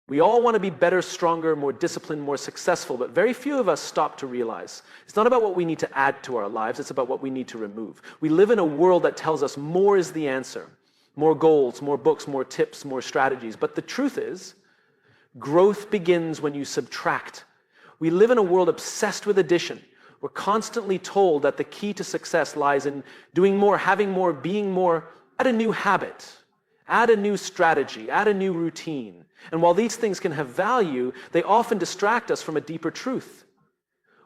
We all want to be better, stronger, more disciplined, more successful, but very few of us stop to realize it's not about what we need to add to our lives, it's about what we need to remove. We live in a world that tells us more is the answer. More goals, more books, more tips, more strategies. But the truth is, growth begins when you subtract. We live in a world obsessed with addition. We're constantly told that the key to success lies in doing more, having more, being more. Add a new habit, add a new strategy, add a new routine. And while these things can have value, they often distract us from a deeper truth.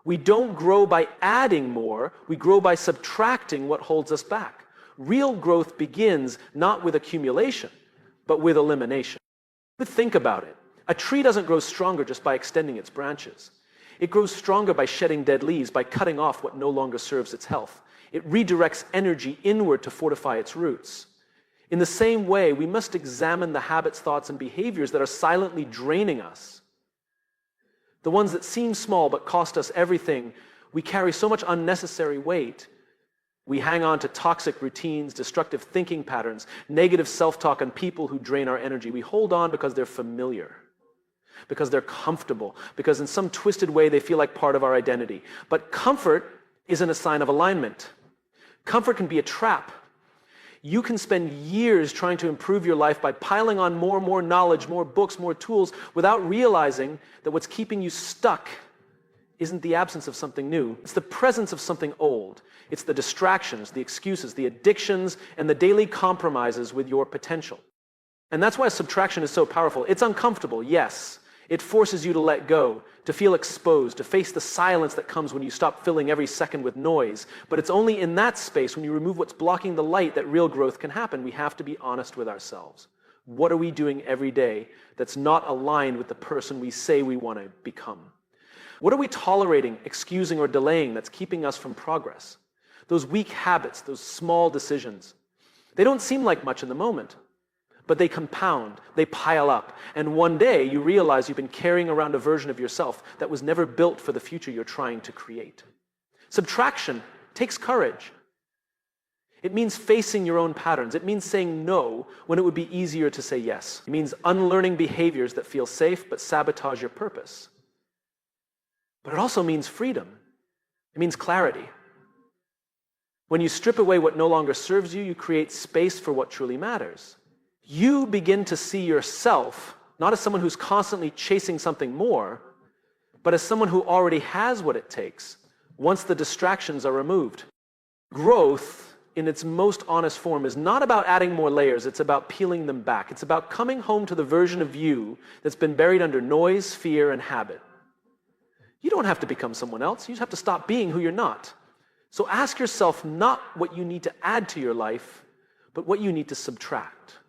We don't grow by adding more, we grow by subtracting what holds us back. Real growth begins not with accumulation, but with elimination. But think about it. A tree doesn't grow stronger just by extending its branches. It grows stronger by shedding dead leaves, by cutting off what no longer serves its health. It redirects energy inward to fortify its roots. In the same way, we must examine the habits, thoughts, and behaviors that are silently draining us. The ones that seem small but cost us everything. We carry so much unnecessary weight. We hang on to toxic routines, destructive thinking patterns, negative self-talk, and people who drain our energy. We hold on because they're familiar, because they're comfortable, because in some twisted way they feel like part of our identity. But comfort isn't a sign of alignment. Comfort can be a trap. You can spend years trying to improve your life by piling on more knowledge, more books, more tools, without realizing that what's keeping you stuck isn't the absence of something new. It's the presence of something old. It's the distractions, the excuses, the addictions, and the daily compromises with your potential. And that's why subtraction is so powerful. It's uncomfortable, yes. It forces you to let go, to feel exposed, to face the silence that comes when you stop filling every second with noise. But it's only in that space, when you remove what's blocking the light, that real growth can happen. We have to be honest with ourselves. What are we doing every day that's not aligned with the person we say we want to become? What are we tolerating, excusing, or delaying that's keeping us from progress? Those weak habits, those small decisions. They don't seem like much in the moment, but they compound, they pile up, and one day you realize you've been carrying around a version of yourself that was never built for the future you're trying to create. Subtraction takes courage. It means facing your own patterns. It means saying no when it would be easier to say yes. It means unlearning behaviors that feel safe but sabotage your purpose. But it also means freedom. It means clarity. When you strip away what no longer serves you, you create space for what truly matters. You begin to see yourself not as someone who's constantly chasing something more, but as someone who already has what it takes once the distractions are removed. Growth, in its most honest form, is not about adding more layers, it's about peeling them back. It's about coming home to the version of you that's been buried under noise, fear, and habit. You don't have to become someone else, you just have to stop being who you're not. So ask yourself not what you need to add to your life, but what you need to subtract.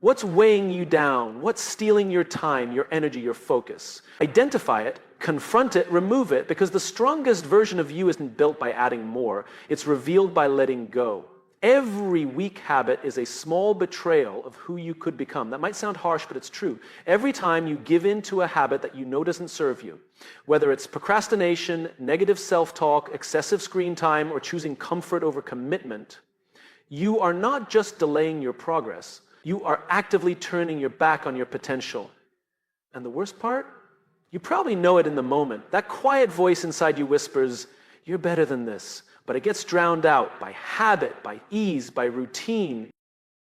What's weighing you down? What's stealing your time, your energy, your focus? Identify it, confront it, remove it, because the strongest version of you isn't built by adding more. It's revealed by letting go. Every weak habit is a small betrayal of who you could become. That might sound harsh, but it's true. Every time you give in to a habit that you know doesn't serve you, whether it's procrastination, negative self-talk, excessive screen time, or choosing comfort over commitment, you are not just delaying your progress, you are actively turning your back on your potential. And the worst part? You probably know it in the moment. That quiet voice inside you whispers, "You're better than this." But it gets drowned out by habit, by ease, by routine.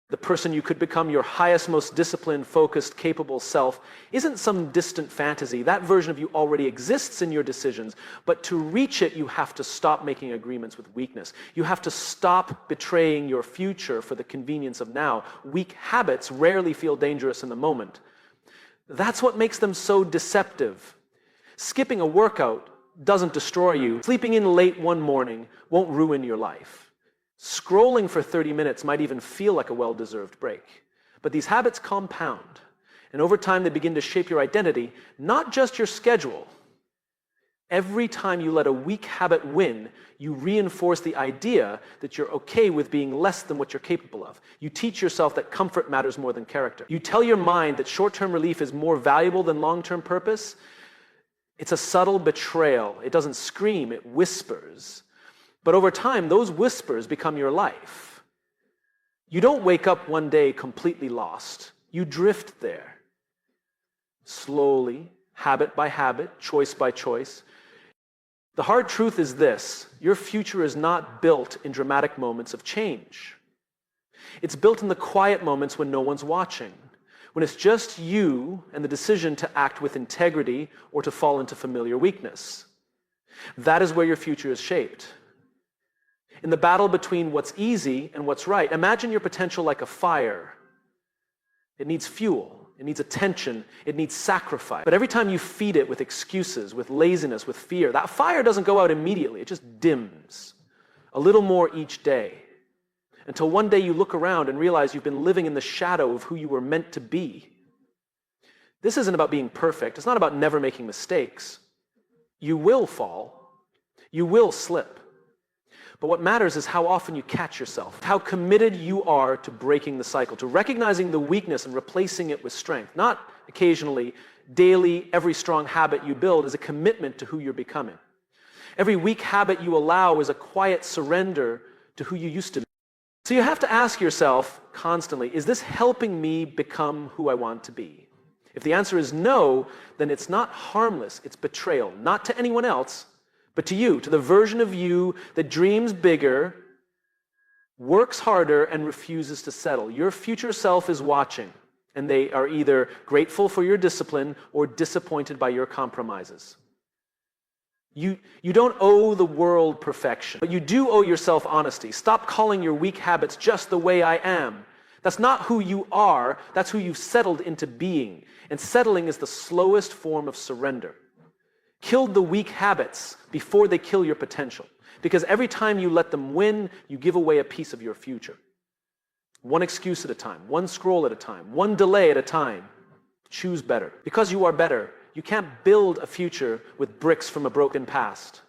The person you could become, your highest, most disciplined, focused, capable self, isn't some distant fantasy. That version of you already exists in your decisions. But to reach it, you have to stop making agreements with weakness. You have to stop betraying your future for the convenience of now. Weak habits rarely feel dangerous in the moment. That's what makes them so deceptive. Skipping a workout doesn't destroy you. Sleeping in late one morning won't ruin your life. Scrolling for 30 minutes might even feel like a well-deserved break. But these habits compound, and over time they begin to shape your identity, not just your schedule. Every time you let a weak habit win, you reinforce the idea that you're okay with being less than what you're capable of. You teach yourself that comfort matters more than character. You tell your mind that short-term relief is more valuable than long-term purpose. It's a subtle betrayal. It doesn't scream, it whispers. But over time, those whispers become your life. You don't wake up one day completely lost. You drift there. slowly, habit by habit, choice by choice. The hard truth is this: your future is not built in dramatic moments of change. It's built in the quiet moments when no one's watching, when it's just you and the decision to act with integrity or to fall into familiar weakness. That is where your future is shaped. In the battle between what's easy and what's right, imagine your potential like a fire. It needs fuel, it needs attention, it needs sacrifice. But every time you feed it with excuses, with laziness, with fear, that fire doesn't go out immediately, it just dims a little more each day, until one day you look around and realize you've been living in the shadow of who you were meant to be. This isn't about being perfect. It's not about never making mistakes. You will fall. You will slip. But what matters is how often you catch yourself, how committed you are to breaking the cycle, to recognizing the weakness and replacing it with strength. Not occasionally, daily, every strong habit you build is a commitment to who you're becoming. Every weak habit you allow is a quiet surrender to who you used to be. So you have to ask yourself constantly, is this helping me become who I want to be? If the answer is no, then it's not harmless, it's betrayal, not to anyone else, but to you, to the version of you that dreams bigger, works harder, and refuses to settle. Your future self is watching, and they are either grateful for your discipline or disappointed by your compromises. You don't owe the world perfection, but you do owe yourself honesty. Stop calling your weak habits just the way I am. That's not who you are, that's who you've settled into being. And settling is the slowest form of surrender. Kill the weak habits before they kill your potential. Because every time you let them win, you give away a piece of your future. One excuse at a time, one scroll at a time, one delay at a time. Choose better. Because you are better, you can't build a future with bricks from a broken past.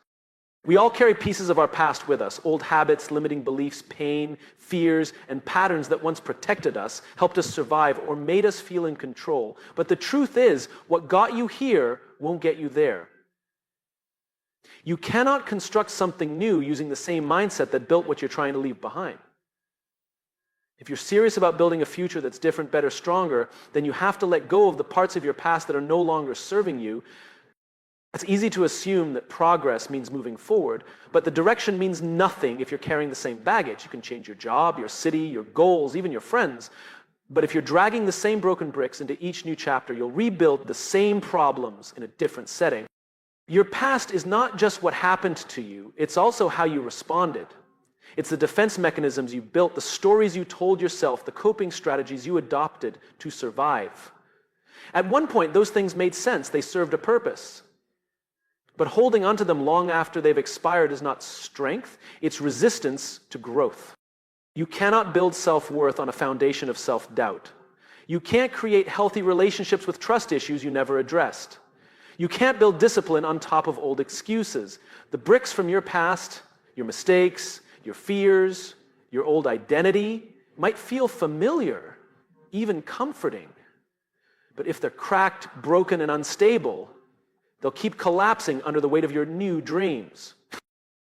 We all carry pieces of our past with us, old habits, limiting beliefs, pain, fears, and patterns that once protected us, helped us survive, or made us feel in control. But the truth is, what got you here won't get you there. You cannot construct something new using the same mindset that built what you're trying to leave behind. If you're serious about building a future that's different, better, stronger, then you have to let go of the parts of your past that are no longer serving you. It's easy to assume that progress means moving forward, but the direction means nothing if you're carrying the same baggage. You can change your job, your city, your goals, even your friends. But if you're dragging the same broken bricks into each new chapter, you'll rebuild the same problems in a different setting. Your past is not just what happened to you, it's also how you responded. It's the defense mechanisms you built, the stories you told yourself, the coping strategies you adopted to survive. At one point, those things made sense. They served a purpose. But holding onto them long after they've expired is not strength, it's resistance to growth. You cannot build self-worth on a foundation of self-doubt. You can't create healthy relationships with trust issues you never addressed. You can't build discipline on top of old excuses. The bricks from your past, your mistakes, your fears, your old identity might feel familiar, even comforting. But if they're cracked, broken, and unstable, they'll keep collapsing under the weight of your new dreams.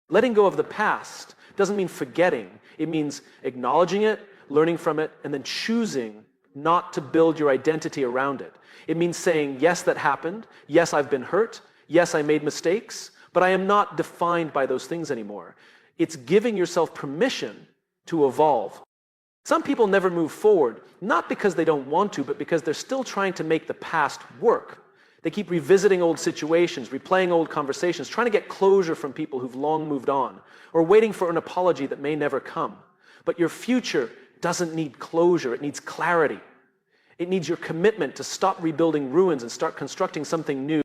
Letting go of the past doesn't mean forgetting. It means acknowledging it, learning from it, and then choosing not to build your identity around it. It means saying, yes, that happened. Yes, I've been hurt. Yes, I made mistakes, but I am not defined by those things anymore. It's giving yourself permission to evolve. Some people never move forward, not because they don't want to, but because they're still trying to make the past work. They keep revisiting old situations, replaying old conversations, trying to get closure from people who've long moved on, or waiting for an apology that may never come. But your future doesn't need closure, it needs clarity. It needs your commitment to stop rebuilding ruins and start constructing something new.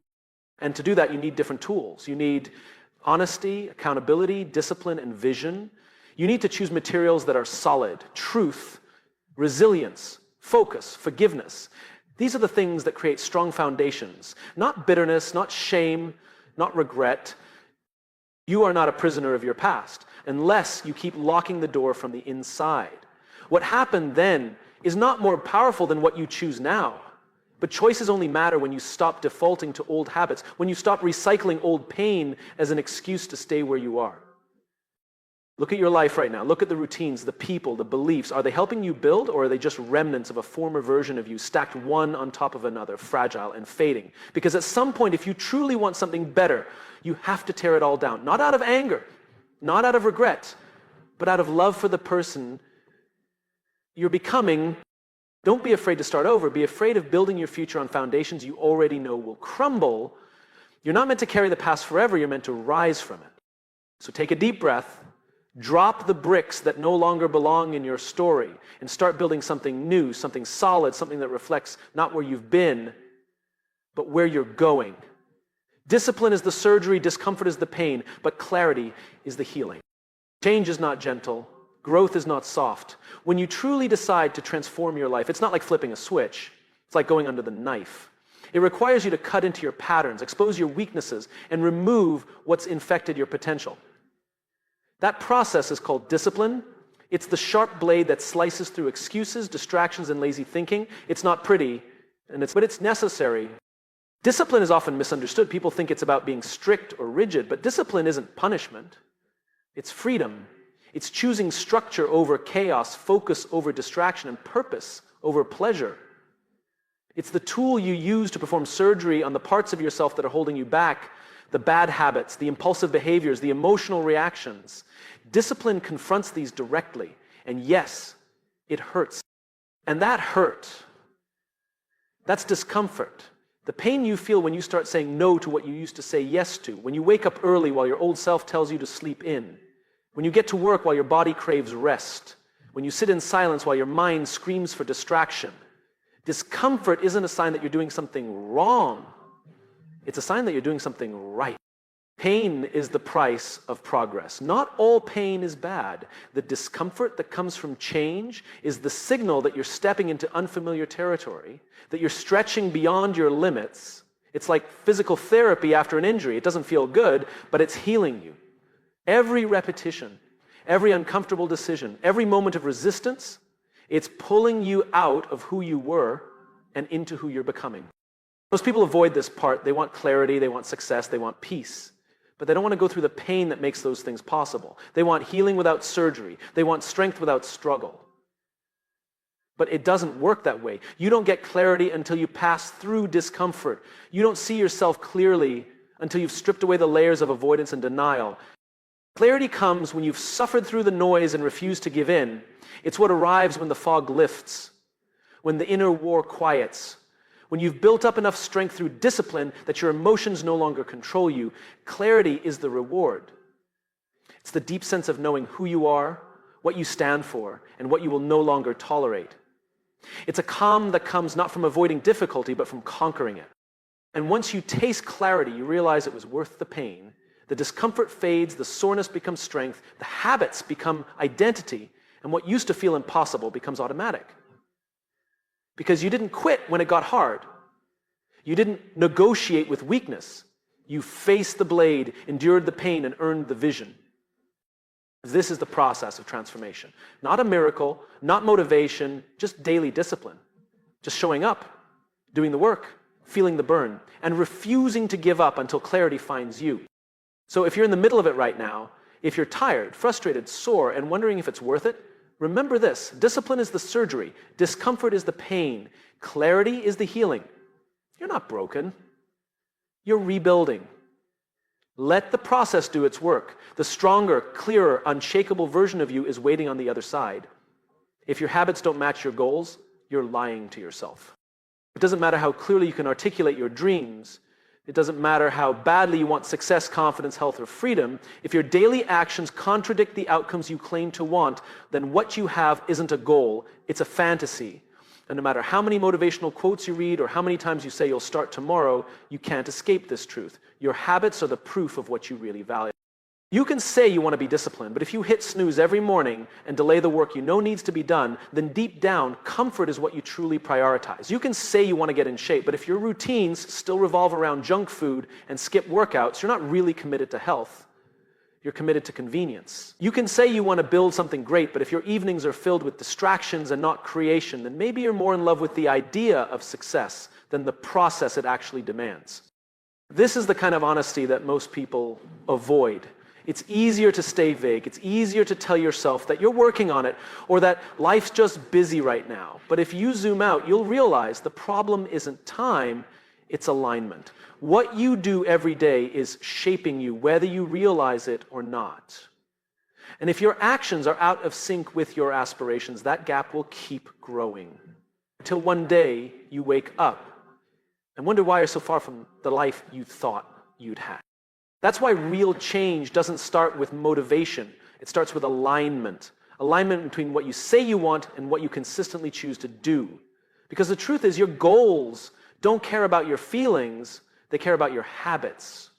And to do that, you need different tools. You need honesty, accountability, discipline, and vision. You need to choose materials that are solid, truth, resilience, focus, forgiveness. These are the things that create strong foundations, not bitterness, not shame, not regret. You are not a prisoner of your past unless you keep locking the door from the inside. What happened then is not more powerful than what you choose now. But choices only matter when you stop defaulting to old habits, when you stop recycling old pain as an excuse to stay where you are. Look at your life right now. Look at the routines, the people, the beliefs. Are they helping you build, or are they just remnants of a former version of you, stacked one on top of another, fragile and fading? Because at some point, if you truly want something better, you have to tear it all down. Not out of anger, not out of regret, but out of love for the person you're becoming. Don't be afraid to start over. Be afraid of building your future on foundations you already know will crumble. You're not meant to carry the past forever. You're meant to rise from it. So take a deep breath. Drop the bricks that no longer belong in your story and start building something new, something solid, something that reflects not where you've been, but where you're going. Discipline is the surgery, discomfort is the pain, but clarity is the healing. Change is not gentle. Growth is not soft. When you truly decide to transform your life, it's not like flipping a switch. It's like going under the knife. It requires you to cut into your patterns, expose your weaknesses, and remove what's infected your potential. That process is called discipline. It's the sharp blade that slices through excuses, distractions, and lazy thinking. It's not pretty, but it's necessary. Discipline is often misunderstood. People think it's about being strict or rigid, but discipline isn't punishment. It's freedom. It's choosing structure over chaos, focus over distraction, and purpose over pleasure. It's the tool you use to perform surgery on the parts of yourself that are holding you back, the bad habits, the impulsive behaviors, the emotional reactions. Discipline confronts these directly. And yes, it hurts. And that hurt, that's discomfort. The pain you feel when you start saying no to what you used to say yes to, when you wake up early while your old self tells you to sleep in, when you get to work while your body craves rest, when you sit in silence while your mind screams for distraction. Discomfort isn't a sign that you're doing something wrong. It's a sign that you're doing something right. Pain is the price of progress. Not all pain is bad. The discomfort that comes from change is the signal that you're stepping into unfamiliar territory, that you're stretching beyond your limits. It's like physical therapy after an injury. It doesn't feel good, but it's healing you. Every repetition, every uncomfortable decision, every moment of resistance, it's pulling you out of who you were and into who you're becoming. Most people avoid this part. They want clarity, they want success, they want peace. But they don't want to go through the pain that makes those things possible. They want healing without surgery. They want strength without struggle. But it doesn't work that way. You don't get clarity until you pass through discomfort. You don't see yourself clearly until you've stripped away the layers of avoidance and denial. Clarity comes when you've suffered through the noise and refused to give in. It's what arrives when the fog lifts, when the inner war quiets, when you've built up enough strength through discipline that your emotions no longer control you. Clarity is the reward. It's the deep sense of knowing who you are, what you stand for, and what you will no longer tolerate. It's a calm that comes not from avoiding difficulty, but from conquering it. And once you taste clarity, you realize it was worth the pain. The discomfort fades, the soreness becomes strength, the habits become identity, and what used to feel impossible becomes automatic. Because you didn't quit when it got hard. You didn't negotiate with weakness. You faced the blade, endured the pain, and earned the vision. This is the process of transformation. Not a miracle, not motivation, just daily discipline. Just showing up, doing the work, feeling the burn, and refusing to give up until clarity finds you. So if you're in the middle of it right now, if you're tired, frustrated, sore, and wondering if it's worth it, remember this: discipline is the surgery, discomfort is the pain, clarity is the healing. You're not broken. You're rebuilding. Let the process do its work. The stronger, clearer, unshakable version of you is waiting on the other side. If your habits don't match your goals, you're lying to yourself. It doesn't matter how clearly you can articulate your dreams. It doesn't matter how badly you want success, confidence, health, or freedom. If your daily actions contradict the outcomes you claim to want, then what you have isn't a goal, it's a fantasy. And no matter how many motivational quotes you read or how many times you say you'll start tomorrow, you can't escape this truth. Your habits are the proof of what you really value. You can say you want to be disciplined, but if you hit snooze every morning and delay the work you know needs to be done, then deep down, comfort is what you truly prioritize. You can say you want to get in shape, but if your routines still revolve around junk food and skip workouts, you're not really committed to health. You're committed to convenience. You can say you want to build something great, but if your evenings are filled with distractions and not creation, then maybe you're more in love with the idea of success than the process it actually demands. This is the kind of honesty that most people avoid. It's easier to stay vague. It's easier to tell yourself that you're working on it or that life's just busy right now. But if you zoom out, you'll realize the problem isn't time, it's alignment. What you do every day is shaping you, whether you realize it or not. And if your actions are out of sync with your aspirations, that gap will keep growing until one day you wake up and wonder why you're so far from the life you thought you'd had. That's why real change doesn't start with motivation. It starts with alignment. Alignment between what you say you want and what you consistently choose to do. Because the truth is, your goals don't care about your feelings, they care about your habits.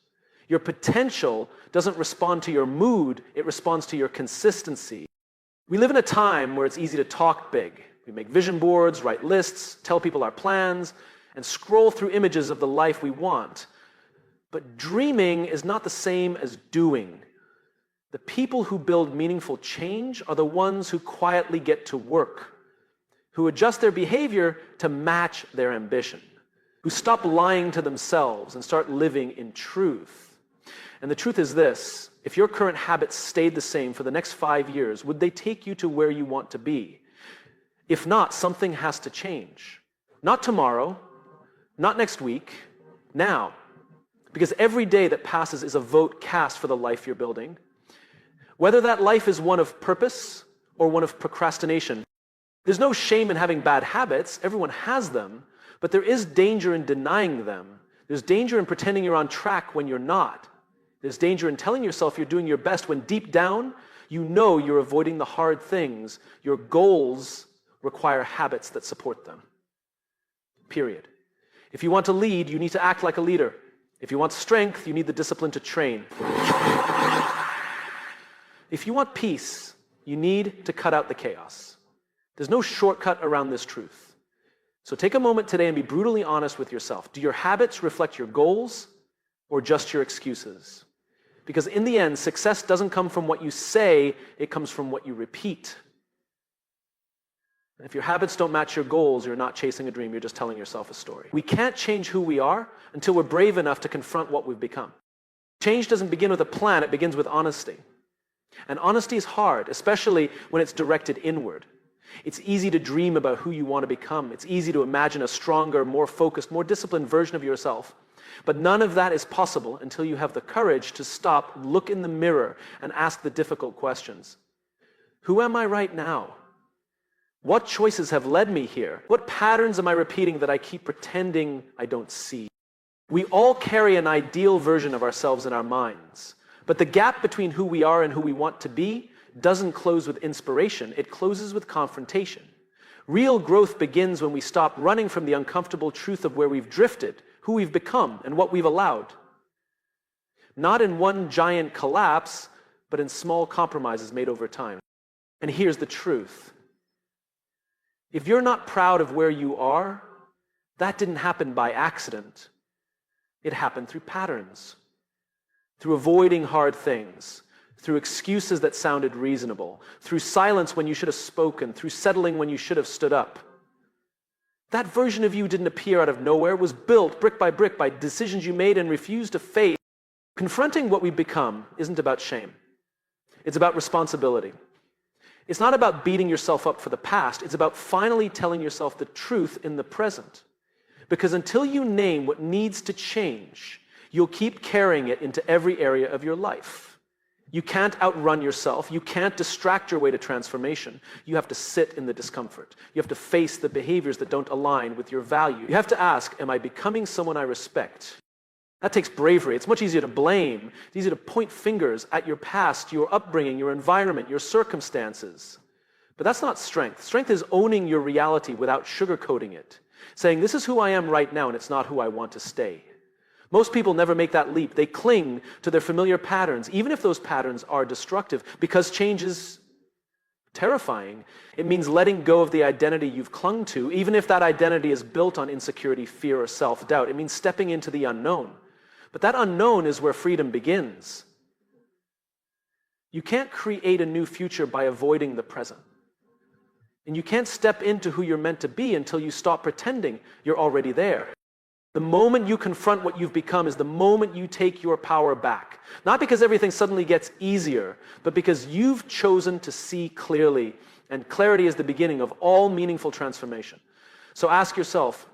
Your potential doesn't respond to your mood, it responds to your consistency. We live in a time where it's easy to talk big. We make vision boards, write lists, tell people our plans, and scroll through images of the life we want. But dreaming is not the same as doing. The people who build meaningful change are the ones who quietly get to work, who adjust their behavior to match their ambition, who stop lying to themselves and start living in truth. And the truth is this: if your current habits stayed the same for the next 5 years, would they take you to where you want to be? If not, something has to change. Not tomorrow, not next week, now. Because every day that passes is a vote cast for the life you're building. Whether that life is one of purpose or one of procrastination. There's no shame in having bad habits, everyone has them, but there is danger in denying them. There's danger in pretending you're on track when you're not. There's danger in telling yourself you're doing your best when deep down, you know you're avoiding the hard things. Your goals require habits that support them. Period. If you want to lead, you need to act like a leader. If you want strength, you need the discipline to train. If you want peace, you need to cut out the chaos. There's no shortcut around this truth. So take a moment today and be brutally honest with yourself. Do your habits reflect your goals or just your excuses? Because in the end, success doesn't come from what you say, it comes from what you repeat. If your habits don't match your goals, you're not chasing a dream, you're just telling yourself a story. We can't change who we are until we're brave enough to confront what we've become. Change doesn't begin with a plan, it begins with honesty. And honesty is hard, especially when it's directed inward. It's easy to dream about who you want to become. It's easy to imagine a stronger, more focused, more disciplined version of yourself. But none of that is possible until you have the courage to stop, look in the mirror, and ask the difficult questions. Who am I right now? What choices have led me here? What patterns am I repeating that I keep pretending I don't see? We all carry an ideal version of ourselves in our minds, but the gap between who we are and who we want to be doesn't close with inspiration, it closes with confrontation. Real growth begins when we stop running from the uncomfortable truth of where we've drifted, who we've become, and what we've allowed. Not in one giant collapse, but in small compromises made over time. And here's the truth. If you're not proud of where you are, that didn't happen by accident. It happened through patterns, through avoiding hard things, through excuses that sounded reasonable, through silence when you should have spoken, through settling when you should have stood up. That version of you didn't appear out of nowhere. It was built brick by decisions you made and refused to face. Confronting what we become isn't about shame. It's about responsibility. It's not about beating yourself up for the past. It's about finally telling yourself the truth in the present. Because until you name what needs to change, you'll keep carrying it into every area of your life. You can't outrun yourself. You can't distract your way to transformation. You have to sit in the discomfort. You have to face the behaviors that don't align with your value. You have to ask, am I becoming someone I respect? That takes bravery. It's much easier to blame. It's easier to point fingers at your past, your upbringing, your environment, your circumstances. But that's not strength. Strength is owning your reality without sugarcoating it. Saying, this is who I am right now and it's not who I want to stay. Most people never make that leap. They cling to their familiar patterns, even if those patterns are destructive, because change is terrifying. It means letting go of the identity you've clung to, even if that identity is built on insecurity, fear, or self-doubt. It means stepping into the unknown. But that unknown is where freedom begins. You can't create a new future by avoiding the present. And you can't step into who you're meant to be until you stop pretending you're already there. The moment you confront what you've become is the moment you take your power back. Not because everything suddenly gets easier, but because you've chosen to see clearly, and clarity is the beginning of all meaningful transformation. So ask yourself,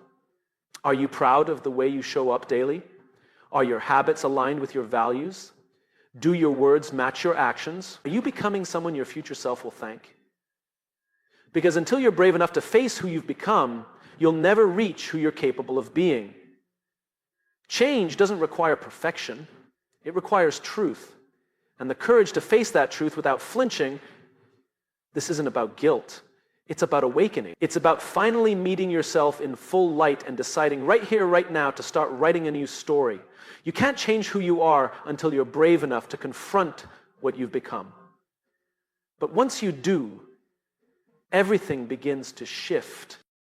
are you proud of the way you show up daily? Are your habits aligned with your values? Do your words match your actions? Are you becoming someone your future self will thank? Because until you're brave enough to face who you've become, you'll never reach who you're capable of being. Change doesn't require perfection. It requires truth. And the courage to face that truth without flinching. This isn't about guilt. It's about awakening. It's about finally meeting yourself in full light and deciding right here, right now, to start writing a new story. You can't change who you are until you're brave enough to confront what you've become. But once you do, everything begins to shift.